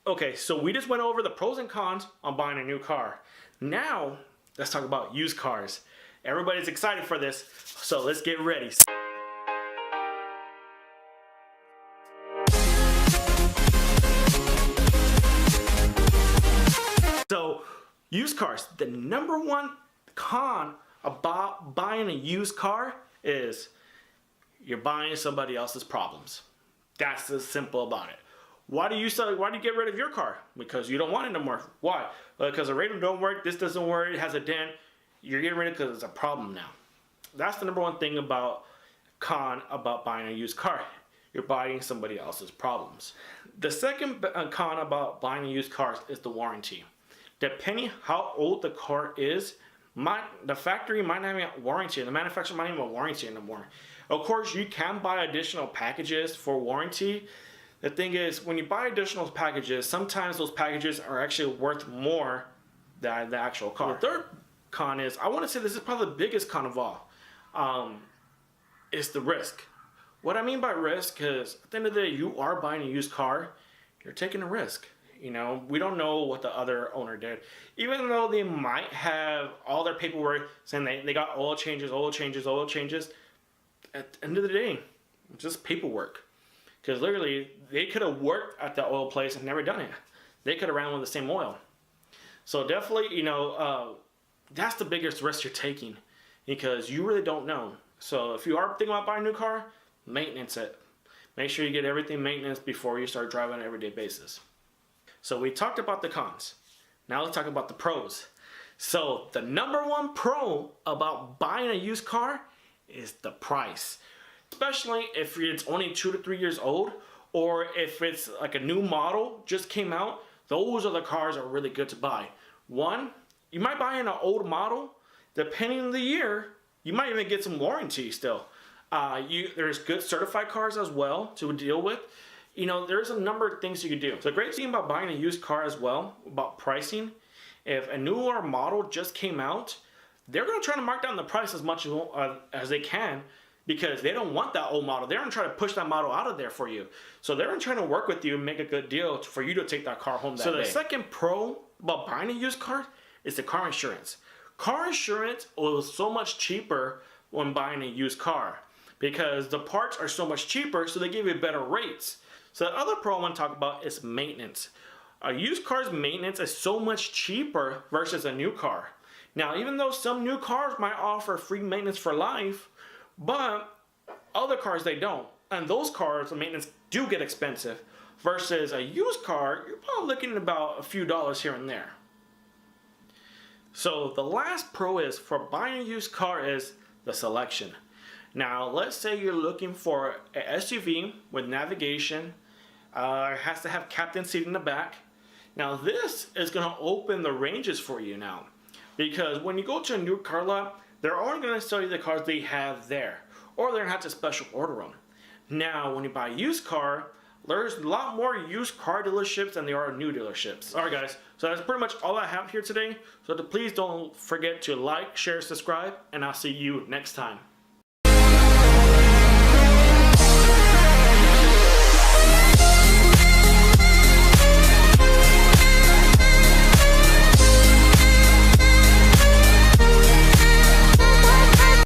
Okay, so we just went over the pros and cons on buying a new car. Now, let's talk about used cars. Everybody's excited for this, so let's get ready. So, used cars, the number one con about buying a used car is you're buying somebody else's problems. That's as simple about it. Why do you get rid of your car? Because you don't want it no more. Why? Because the radio don't work, this doesn't work, it has a dent. You're getting rid of it because it's a problem now. That's the number one thing about con about buying a used car. You're buying somebody else's problems. The second con about buying a used car is the warranty. Depending how old the car is, the factory might not have a warranty, the manufacturer might not have a warranty anymore. Of course, you can buy additional packages for warranty. The thing is, when you buy additional packages, sometimes those packages are actually worth more than the actual car. The third con is, I want to say this is probably the biggest con of all, is the risk. What I mean by risk is, at the end of the day, you are buying a used car, you're taking a risk. You know, we don't know what the other owner did. Even though they might have all their paperwork saying they got oil changes, at the end of the day, it's just paperwork. Because literally, they could have worked at the oil place and never done it. They could have ran with the same oil. So definitely, you know, that's the biggest risk you're taking. Because you really don't know. So if you are thinking about buying a new car, maintenance it. Make sure you get everything maintenance before you start driving on an everyday basis. So we talked about the cons. Now let's talk about the pros. So the number one pro about buying a used car is the price. Especially if it's only 2 to 3 years old, or if it's like a new model just came out, those other cars are really good to buy. One, you might buy an old model, depending on the year, you might even get some warranty still. There's good certified cars as well to deal with. You know, there's a number of things you can do. So the great thing about buying a used car as well, about pricing, if a newer model just came out, they're going to try to mark down the price as much as they can, because they don't want that old model. They're going to try to push that model out of there for you. So they're going to try to work with you and make a good deal for you to take that car home that day. So the second pro about buying a used car is the car insurance. Car insurance is so much cheaper when buying a used car because the parts are so much cheaper, so they give you better rates. So the other pro I want to talk about is maintenance. A used car's maintenance is so much cheaper versus a new car. Now, even though some new cars might offer free maintenance for life, but other cars they don't. And those cars, the maintenance do get expensive. Versus a used car, you're probably looking at about a few dollars here and there. So the last pro is for buying a used car is the selection. Now, let's say you're looking for an SUV with navigation. It has to have captain seat in the back. Now this is going to open the ranges for you now. Because when you go to a new car lot, they're only going to sell you the cars they have there. Or they're going to have to special order them. Now, when you buy a used car, there's a lot more used car dealerships than there are new dealerships. Alright guys, so that's pretty much all I have here today. So please don't forget to like, share, subscribe, and I'll see you next time.